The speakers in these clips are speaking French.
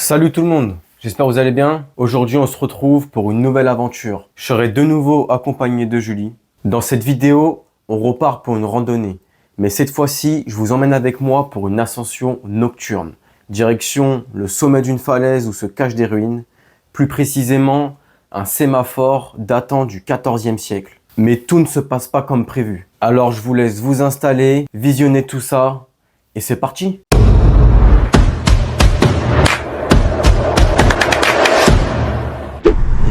Salut tout le monde, j'espère que vous allez bien. Aujourd'hui on se retrouve pour une nouvelle aventure. Je serai de nouveau accompagné de Julie. Dans cette vidéo, on repart pour une randonnée. Mais cette fois-ci, je vous emmène avec moi pour une ascension nocturne. Direction le sommet d'une falaise où se cachent des ruines. Plus précisément, un sémaphore datant du XIVe siècle. Mais tout ne se passe pas comme prévu. Alors je vous laisse vous installer, visionner tout ça, et c'est parti!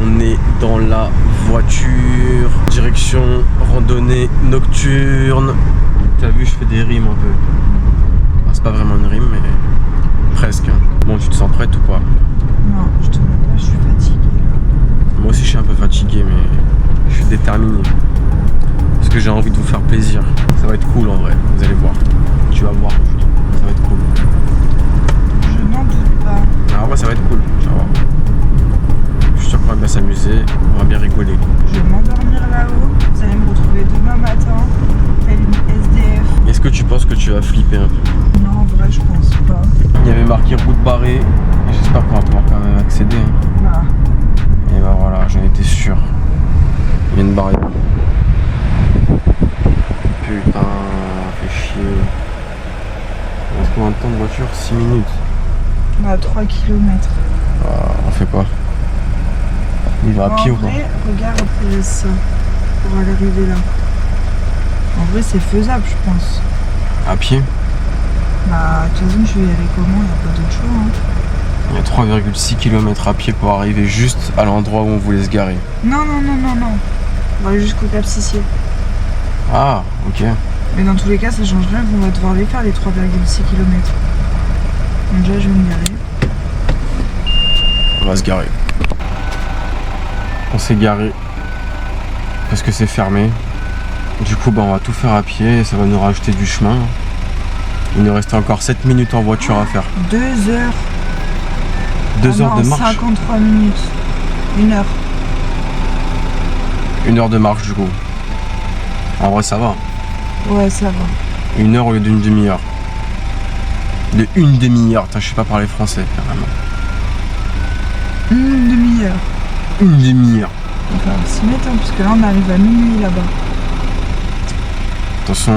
On est dans la voiture, direction randonnée nocturne. T'as vu, je fais des rimes un peu. Enfin, c'est pas vraiment une rime, mais presque. Bon, tu te sens prête ou pas? Non, je te mens pas, je suis fatiguée. Moi aussi, je suis un peu fatigué, mais je suis déterminé. Parce que j'ai envie de vous faire plaisir. Ça va être cool en vrai, vous allez voir. Tu vas voir, ça va être cool. Je n'en doute pas. Ah, en vrai, ça va être cool, tu vas voir. Je suis sûr qu'on va bien s'amuser, on va bien rigoler. Je vais m'endormir là-haut. Vous allez me retrouver demain matin, telle une SDF. Est-ce que tu penses que tu vas flipper un peu? Non, en vrai, je pense pas. Il y avait marqué route barrée, et j'espère qu'on va pouvoir quand même accéder. Bah, Et bah voilà, j'en étais sûr. Il y a une barrière. Putain, fait chier. Il reste combien de temps de voiture? 6 minutes. on a 3 km. On fait quoi? Il va à pied ou En pas? vrai, regarde ça, pour aller arriver là. En vrai, c'est faisable, je pense. À pied? Bah, de toute façon, je vais y aller comment? Il n'y a pas d'autre choix. Hein. Il y a 3,6 km à pied pour arriver juste à l'endroit où on voulait se garer. Non. On va aller jusqu'au Cap Sicier. Ah, ok. Mais dans tous les cas, ça change rien, on va devoir les faire les 3,6 km. Donc déjà, je vais me garer. On va se garer. On s'est garé parce que c'est fermé. Du coup, bah, on va tout faire à pied et ça va nous rajouter du chemin. Il nous reste encore 7 minutes en voiture à faire. 2 heures. 2 heures de marche. 53 minutes. 1 heure. 1 heure de marche du coup. En vrai, ça va. Ouais, ça va. 1 heure au lieu d'une demi-heure. De une demi-heure. Je sais pas parler français, carrément. Une demi-heure. Une demi-heure. On va s'y mettre, hein, parce que là, on arrive à minuit là-bas. Attention,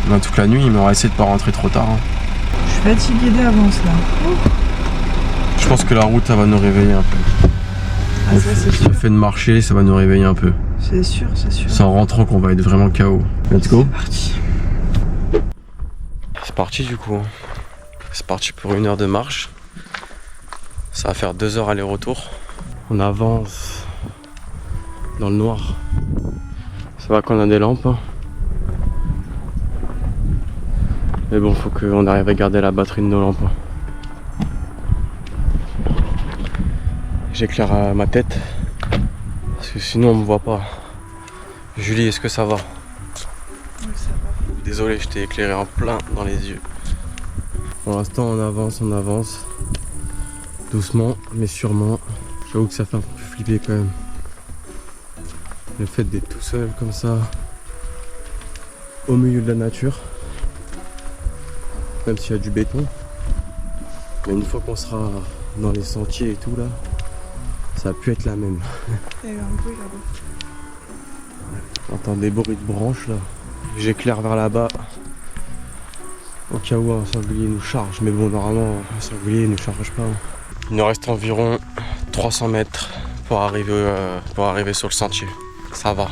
on a toute la nuit, mais on va essayer de pas rentrer trop tard. Hein. Je suis fatiguée d'avance là. Je pense que la route, ça va nous réveiller un peu. Ah, ça, c'est sûr. Le fait de marcher, ça va nous réveiller un peu. C'est sûr. C'est en rentrant qu'on va être vraiment KO. Let's go. C'est parti. C'est parti du coup. C'est parti pour 1 heure de marche. Ça va faire 2 heures aller-retour. On avance dans le noir. Ça va qu'on a des lampes. Hein. Mais bon, faut qu'on arrive à garder la batterie de nos lampes. J'éclaire à ma tête. Parce que sinon on me voit pas. Julie, est-ce que ça va? Oui, ça va. Désolé, je t'ai éclairé en plein dans les yeux. Pour l'instant, on avance. Doucement, mais sûrement. J'avoue que ça fait un peu flipper quand même. Le fait d'être tout seul comme ça, au milieu de la nature. Même s'il y a du béton. Mais une fois qu'on sera dans les sentiers et tout là, ça va plus être la même. Il y a eu un bruit là-bas. J'entends des bruits de branches là. J'éclaire vers là-bas. Au cas où un sanglier nous charge. Mais bon, normalement, un sanglier nous charge pas. Il nous reste environ 300 mètres pour arriver sur le sentier. Ça va.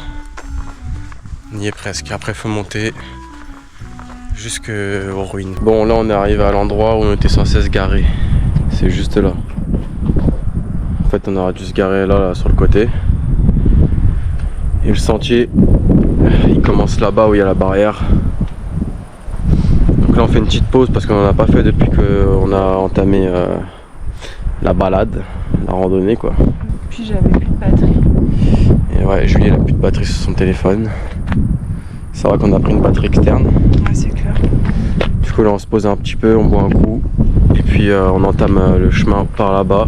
On y est presque. Après, il faut monter jusqu'aux ruines. Bon, là, on est arrivé à l'endroit où on était censé se garer. C'est juste là. En fait, on aurait dû se garer là sur le côté. Et le sentier, il commence là-bas où il y a la barrière. Donc là on fait une petite pause parce qu'on n'en a pas fait depuis qu'on a entamé la balade, la randonnée quoi. Puis j'avais plus de batterie. Et ouais, Julie elle a plus de batterie sur son téléphone. C'est vrai qu'on a pris une batterie externe. Ouais, c'est clair. Du coup là on se pose un petit peu, on boit un coup. Et puis on entame le chemin par là-bas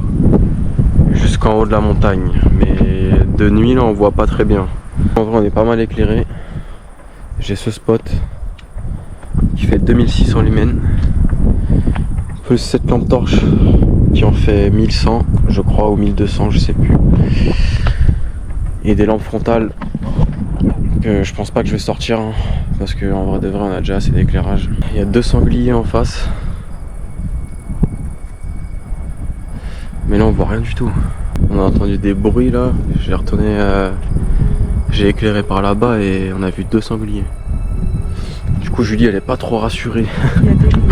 jusqu'en haut de la montagne. Mais de nuit là on voit pas très bien. En vrai on est pas mal éclairé. J'ai ce spot qui fait 2600 lumens. Plus cette lampe torche qui en fait 1100 je crois ou 1200, je sais plus. Et des lampes frontales que je pense pas que je vais sortir hein, parce qu'en vrai de vrai on a déjà assez d'éclairage. Il y a 2 sangliers en face. Mais là on voit rien du tout. On a entendu des bruits là, j'ai éclairé par là-bas et on a vu 2 sangliers. Du coup Julie elle est pas trop rassurée. Il y a des loups.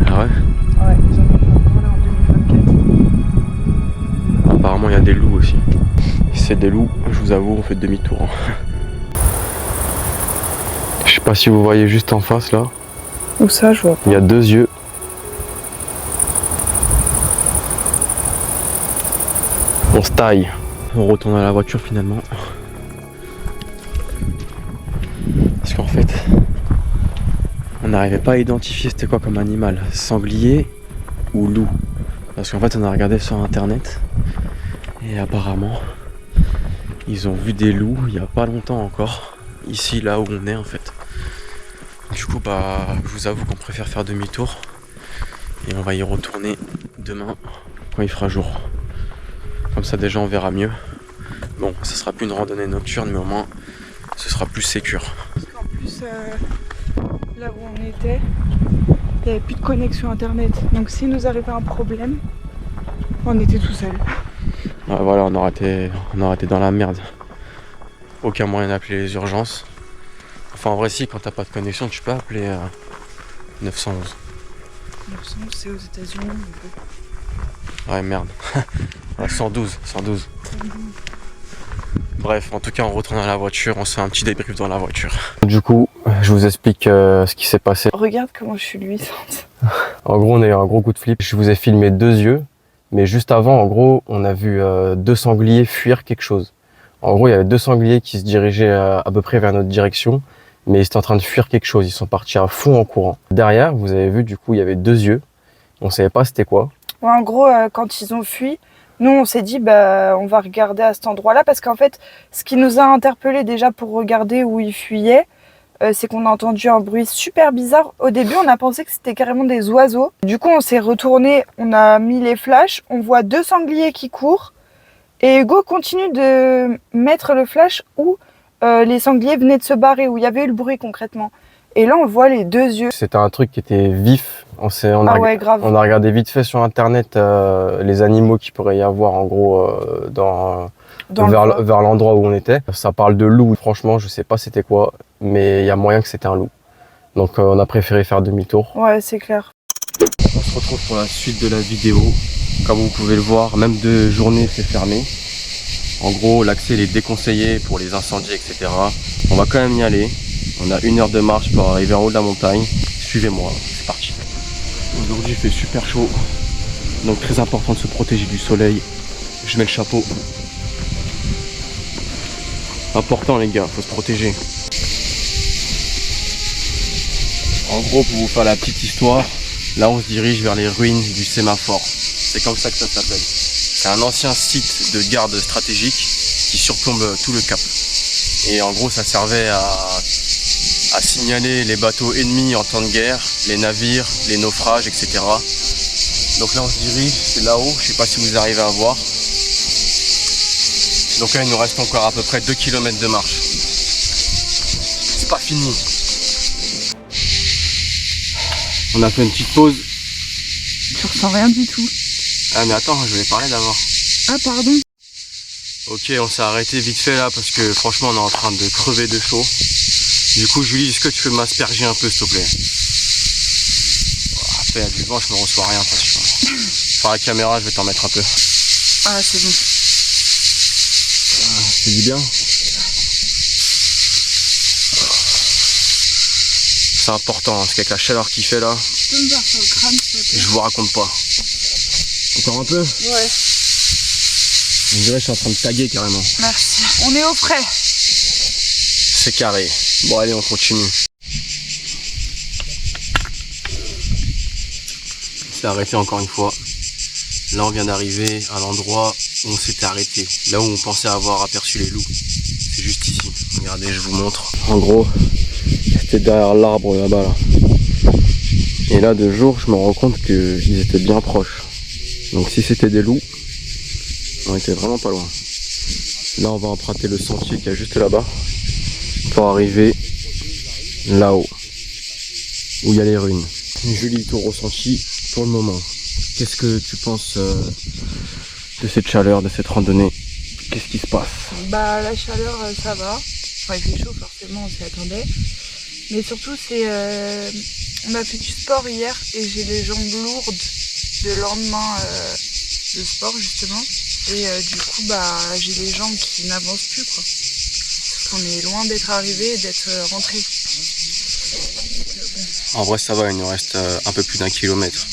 Ah ouais? Ouais, ils en ont fait encore là en 2024. Apparemment il y a des loups aussi. Si c'est des loups, je vous avoue on fait demi-tour. Hein. Je sais pas si vous voyez juste en face là. Où ça je vois pas. Il y a 2 yeux. On se taille. On retourne à la voiture finalement. Parce qu'en fait, on n'arrivait pas à identifier c'était quoi comme animal. Sanglier ou loup. Parce qu'en fait on a regardé sur internet. Et apparemment, ils ont vu des loups il y a pas longtemps encore. Ici, là où on est en fait. Du coup, bah, je vous avoue qu'on préfère faire demi-tour. Et on va y retourner demain quand il fera jour. Comme ça déjà on verra mieux. Bon, ce sera plus une randonnée nocturne, mais au moins ce sera plus sécure. Parce qu'en plus, là où on était, il n'y avait plus de connexion internet. Donc s'il nous arrivait un problème, on était tout seul. Ouais, voilà, on aurait été dans la merde. Aucun moyen d'appeler les urgences. Enfin en vrai si, quand t'as pas de connexion, tu peux appeler 911. 911 c'est aux États-Unis. Ouais merde. Ouais, 112. Bref, en tout cas on retourne à la voiture, on se fait un petit débrief dans la voiture. Du coup, je vous explique ce qui s'est passé. Regarde comment je suis luisante. En gros, on a eu un gros coup de flip. Je vous ai filmé 2 yeux, mais juste avant, en gros, on a vu 2 sangliers fuir quelque chose. En gros, il y avait 2 sangliers qui se dirigeaient à peu près vers notre direction, mais ils étaient en train de fuir quelque chose. Ils sont partis à fond en courant. Derrière, vous avez vu, du coup, il y avait 2 yeux. On savait pas c'était quoi. Ouais, en gros, quand ils ont fui, nous on s'est dit bah on va regarder à cet endroit-là parce qu'en fait, ce qui nous a interpellés déjà pour regarder où ils fuyaient, c'est qu'on a entendu un bruit super bizarre. Au début, on a pensé que c'était carrément des oiseaux. Du coup, on s'est retourné, on a mis les flashs, on voit 2 sangliers qui courent. Et Hugo continue de mettre le flash où les sangliers venaient de se barrer, où il y avait eu le bruit concrètement. Et là, on voit les 2 yeux. C'était un truc qui était vif. Ouais, grave. On a regardé vite fait sur internet les animaux qu'il pourrait y avoir en gros vers l'endroit où on était. Ça parle de loup. Franchement, je sais pas c'était quoi, mais il y a moyen que c'était un loup. Donc on a préféré faire demi-tour. Ouais, c'est clair. On se retrouve pour la suite de la vidéo. Comme vous pouvez le voir, même de journée c'est fermé. En gros, l'accès est déconseillé pour les incendies, etc. On va quand même y aller. On a 1 heure de marche pour arriver en haut de la montagne. Suivez-moi, c'est parti. Aujourd'hui il fait super chaud. Donc très important de se protéger du soleil. Je mets le chapeau. Important les gars, faut se protéger. En gros, pour vous faire la petite histoire, là on se dirige vers les ruines du sémaphore. C'est comme ça que ça s'appelle. C'est un ancien site de garde stratégique qui surplombe tout le cap. Et en gros ça servait à signaler les bateaux ennemis en temps de guerre, les navires, les naufrages, etc. Donc là on se dirige, c'est là-haut, je sais pas si vous arrivez à voir. Donc là il nous reste encore à peu près 2 km de marche. C'est pas fini. On a fait une petite pause. Je ressens rien du tout. Ah mais attends, je voulais parler d'abord. Ah pardon. Ok, on s'est arrêté vite fait là parce que franchement on est en train de crever de chaud. Du coup Julie, est-ce que tu peux m'asperger un peu s'il te plaît? Après, du vent, je ne reçois rien. Par la caméra, je vais t'en mettre un peu. Ah, c'est bon. Tu dis bien? C'est important, hein, parce qu'avec la chaleur qu'il fait là, Tu peux me faire sur le crâne, s'il te plaît? je vous raconte pas. Encore un peu? Ouais. On dirait que je suis en train de taguer carrément. Merci. On est au frais. C'est carré. Bon allez, on continue. On s'est arrêté encore une fois. Là on vient d'arriver à l'endroit où on s'était arrêté. Là où on pensait avoir aperçu les loups. C'est juste ici. Regardez, je vous montre. En gros, c'était derrière l'arbre là-bas là. Et là de jour, je me rends compte qu'ils étaient bien proches. Donc si c'était des loups, on était vraiment pas loin. Là on va emprunter le sentier qui est juste là-bas pour arriver là-haut où il y a les ruines. Julie, ton ressenti pour le moment. Qu'est-ce que tu penses de cette chaleur, de cette randonnée? Qu'est-ce qui se passe? Bah la chaleur ça va. Enfin il fait chaud forcément, on s'y attendait. Mais surtout c'est on a fait du sport hier et j'ai les jambes lourdes le lendemain de sport justement. Et du coup bah j'ai les jambes qui n'avancent plus quoi. Parce qu'on est loin d'être arrivé et d'être rentré. En vrai ça va, il nous reste un peu plus d'1 kilomètre.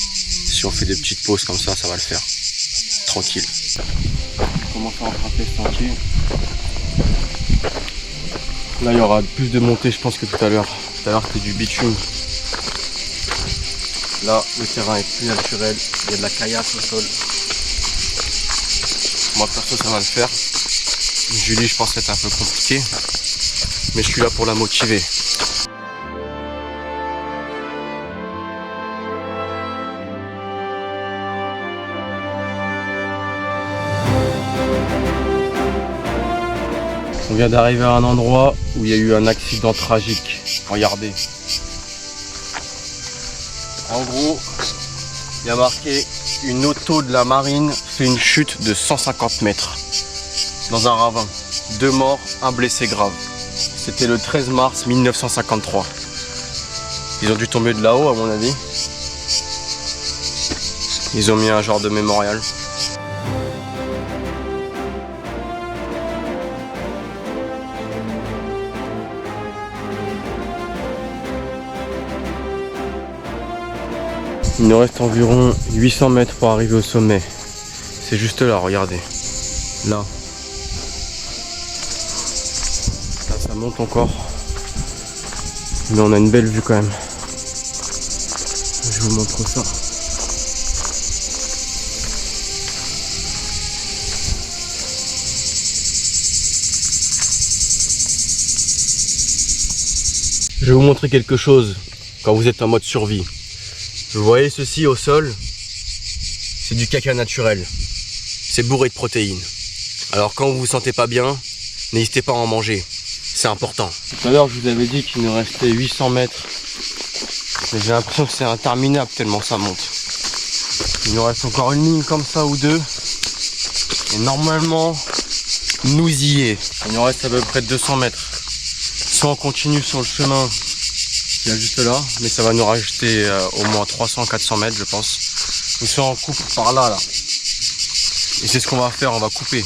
Si on fait des petites pauses comme ça, ça va le faire. Tranquille. On commence à emprunter le sentier. Là il y aura plus de montée je pense que tout à l'heure. Tout à l'heure c'était du bitume. Là le terrain est plus naturel, il y a de la caillasse au sol. Moi perso ça va le faire. Julie je pense que c'est un peu compliqué. Mais je suis là pour la motiver. On vient d'arriver à un endroit où il y a eu un accident tragique. Regardez. En gros, il y a marqué une auto de la marine fait une chute de 150 mètres dans un ravin. 2 morts, 1 blessé grave. C'était le 13 mars 1953. Ils ont dû tomber de là-haut à mon avis. Ils ont mis un genre de mémorial. Il nous reste environ 800 mètres pour arriver au sommet. C'est juste là, regardez. Là. Là, ça monte encore. Mais on a une belle vue quand même. Je vous montre ça. Je vais vous montrer quelque chose quand vous êtes en mode survie. Vous voyez ceci au sol, c'est du caca naturel. C'est bourré de protéines. Alors quand vous vous sentez pas bien, n'hésitez pas à en manger. C'est important. Tout à l'heure je vous avais dit qu'il nous restait 800 mètres. Mais j'ai l'impression que c'est interminable tellement ça monte. Il nous reste encore une ligne comme ça ou deux. Et normalement, nous y est. Il nous reste à peu près 200 mètres. Soit on continue sur le chemin qui est juste là, mais ça va nous rajouter au moins 300-400 mètres je pense. Ou soit on coupe par là, là. Et c'est ce qu'on va faire, on va couper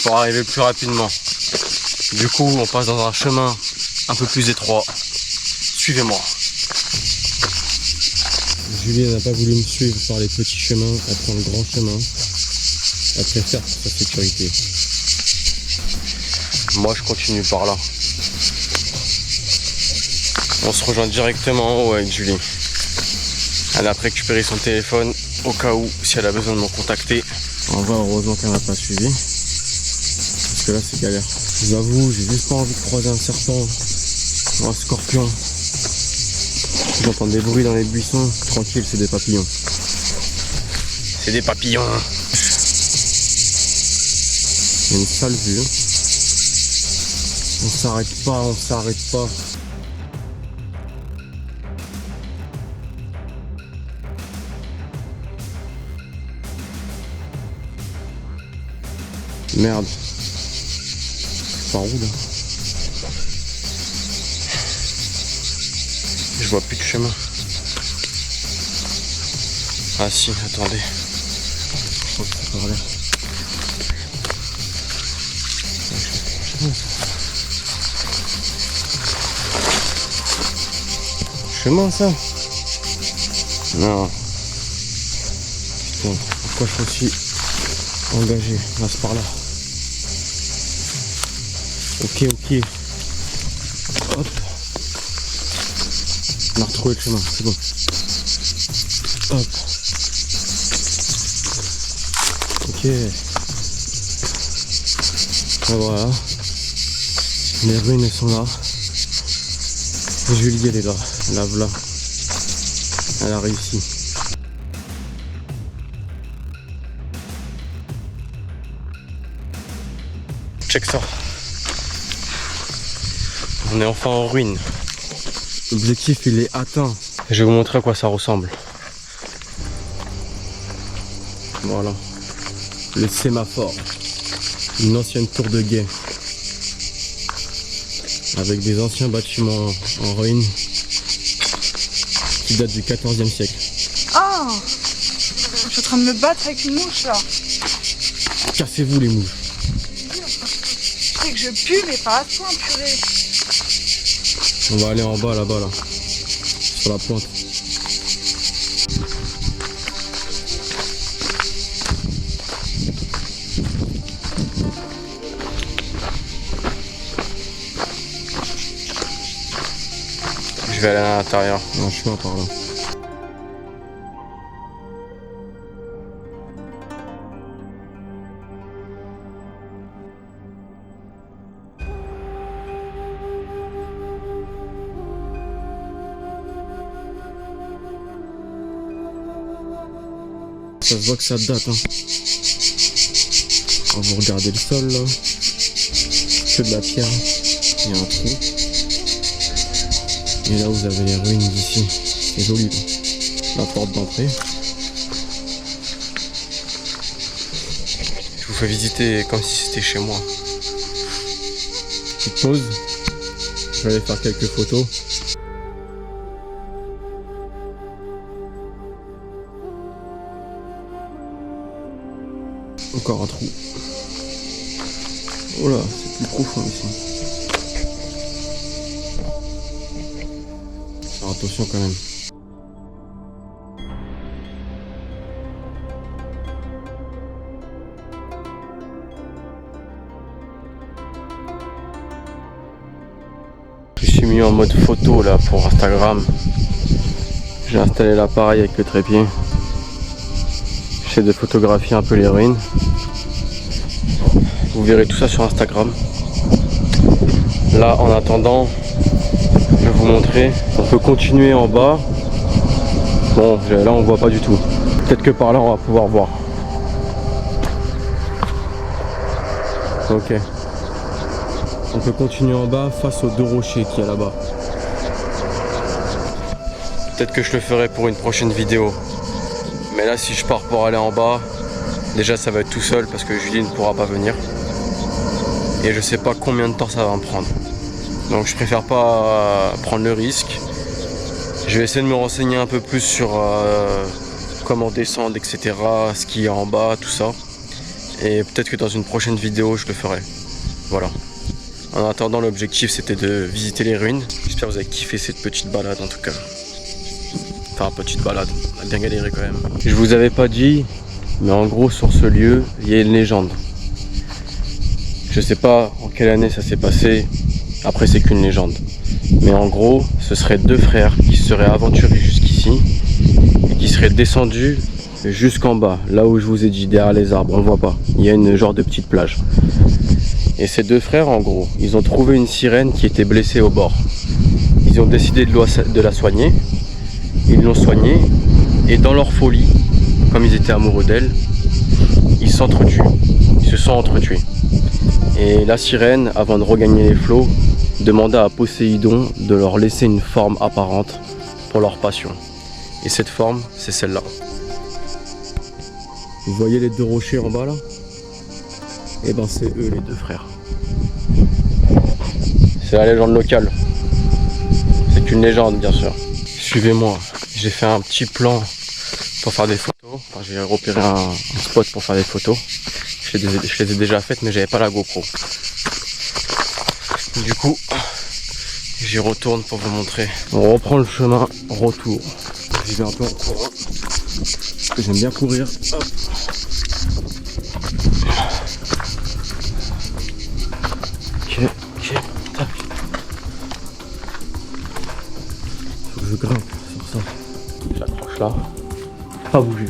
pour arriver plus rapidement. Du coup on passe dans un chemin un peu plus étroit. Suivez-moi. Julie n'a pas voulu me suivre par les petits chemins, elle prend le grand chemin. Elle préfère pour sa sécurité. Moi je continue par là. On se rejoint directement en haut avec Julie. Elle a récupéré son téléphone au cas où si elle a besoin de me contacter. On va heureusement qu'elle m'a pas suivi. Parce que là c'est galère. Je vous avoue, j'ai juste pas envie de croiser un serpent ou un scorpion. J'entends des bruits dans les buissons. Tranquille, c'est des papillons. C'est des papillons. Il y a une sale vue. On s'arrête pas, on s'arrête pas. Merde. Par où là? Je vois plus de chemin. Ah si, attendez. Je crois que c'est par là. Chemin ça? Non. Putain, pourquoi je me suis engagé? Là c'est par là. Ok, ok. Hop. On a retrouvé le chemin, c'est bon. Hop. Ok. Et voilà. Les ruines elles sont là. Et Julie elle est là. La voilà. Elle a réussi. Check ça. On est enfin en ruine. L'objectif il est atteint. Je vais vous montrer à quoi ça ressemble. Voilà. Le sémaphore. Une ancienne tour de guet. Avec des anciens bâtiments en ruine. Qui datent du 14e siècle. Ah, je suis en train de me battre avec une mouche là. Cassez-vous les mouches. Je sais que je pue mais pas à ce point, purée. On va aller en bas là-bas là. Sur la pointe. Je vais aller à l'intérieur. Un chemin par là. Ça se voit que ça date, hein. Quand vous regardez le sol là, que de la pierre, il y a un trou. Et là vous avez les ruines d'ici, c'est joli là. La porte d'entrée. Je vous fais visiter comme si c'était chez moi. Petite pause, je vais aller faire quelques photos. Encore un trou. Oh là, c'est plus profond ici. Alors attention quand même. Je suis mis en mode photo là pour Instagram. J'ai installé l'appareil avec le trépied. J'essaie de photographier un peu les ruines. Vous verrez tout ça sur Instagram. Là en attendant, je vais vous montrer. On peut continuer en bas. Bon, là on voit pas du tout. Peut-être que par là on va pouvoir voir. Ok. On peut continuer en bas face aux deux rochers qu'il y a là-bas. Peut-être que je le ferai pour une prochaine vidéo. Mais là si je pars pour aller en bas, déjà ça va être tout seul parce que Julie ne pourra pas venir. Et je sais pas combien de temps ça va me prendre. Donc je préfère pas prendre le risque. Je vais essayer de me renseigner un peu plus sur comment descendre, etc. Ce qu'il y a en bas, tout ça. Et peut-être que dans une prochaine vidéo je le ferai. Voilà. En attendant, l'objectif c'était de visiter les ruines. J'espère que vous avez kiffé cette petite balade en tout cas. Enfin petite balade, on a bien galéré quand même. Je vous avais pas dit, mais en gros sur ce lieu, il y a une légende. Je sais pas en quelle année ça s'est passé, après c'est qu'une légende. Mais en gros, ce seraient deux frères qui se seraient aventurés jusqu'ici et qui seraient descendus jusqu'en bas, là où je vous ai dit, derrière les arbres, on voit pas. Il y a une genre de petite plage. Et ces deux frères, en gros, ils ont trouvé une sirène qui était blessée au bord. Ils ont décidé de la soigner. Ils l'ont soignée et dans leur folie, comme ils étaient amoureux d'elle, ils s'entretuent. Ils se sont entretués. Et la sirène, avant de regagner les flots, demanda à Poséidon de leur laisser une forme apparente pour leur passion. Et cette forme, c'est celle-là. Vous voyez les deux rochers en bas là? Et ben c'est eux les deux frères. C'est la légende locale. C'est qu'une légende bien sûr. Suivez-moi, j'ai fait un petit plan pour faire des photos. Enfin, j'ai repéré un spot pour faire des photos. Je les ai déjà faites mais j'avais pas la GoPro. Du coup, j'y retourne pour vous montrer. On reprend le chemin retour. J'y vais un peu en courant. Parce que j'aime bien courir. Hop. Ok, tac. Faut que je grimpe sur ça. J'accroche là. Pas bouger.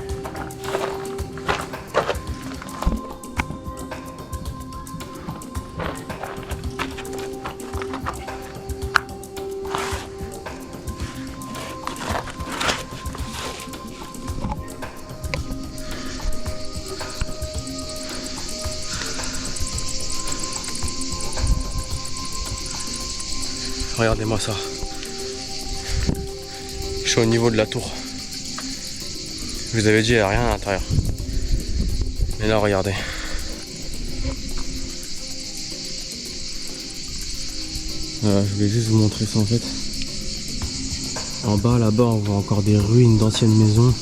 Regardez-moi ça. Je suis au niveau de la tour. Je vous avais dit, il n'y a rien à l'intérieur. Mais là, regardez. Je voulais juste vous montrer ça en fait. En bas, là-bas, on voit encore des ruines d'anciennes maisons.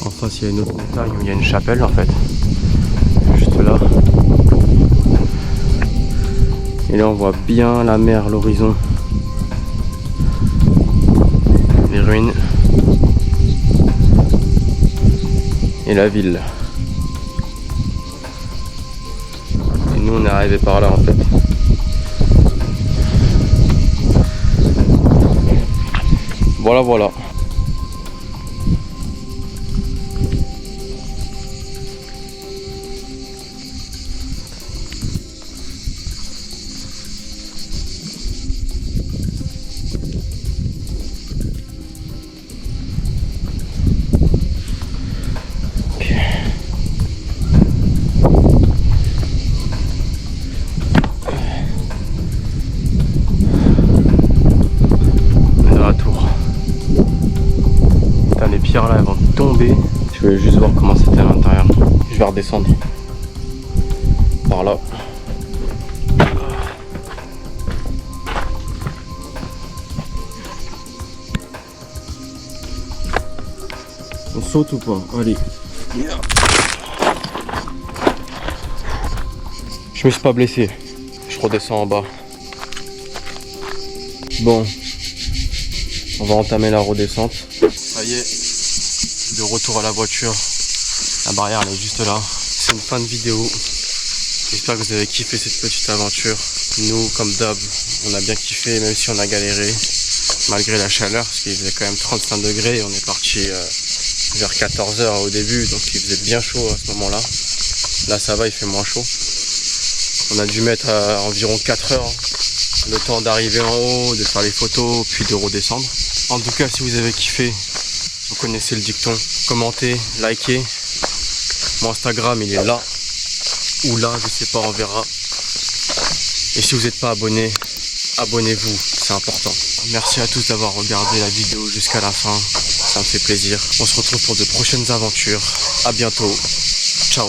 En face, il y a une autre montagne où il y a une chapelle en fait. Juste là. Et là, on voit bien la mer, l'horizon. Les ruines. Et la ville. Et nous, on est arrivé par là en fait. Voilà, voilà. Les pierres là elles vont tomber. Je voulais juste voir comment c'était à l'intérieur. Je vais redescendre par là. On saute ou pas? Allez. Je me suis pas blessé. Je redescends en bas. Bon. On va entamer la redescente. Ça y est, de retour à la voiture. La barrière elle est juste là. C'est une fin de vidéo. J'espère que vous avez kiffé cette petite aventure. Nous, comme d'hab, on a bien kiffé, même si on a galéré, malgré la chaleur, parce qu'il faisait quand même 35 degrés et on est parti vers 14 h au début, donc il faisait bien chaud à ce moment-là. Là ça va, il fait moins chaud. On a dû mettre à environ 4 heures, le temps d'arriver en haut, de faire les photos, puis de redescendre. En tout cas, si vous avez kiffé, vous connaissez le dicton, commentez, likez. Mon Instagram il est là, ou là, je sais pas, on verra. Et si vous n'êtes pas abonné, abonnez-vous, c'est important. Merci à tous d'avoir regardé la vidéo jusqu'à la fin, ça me fait plaisir. On se retrouve pour de prochaines aventures, à bientôt, ciao.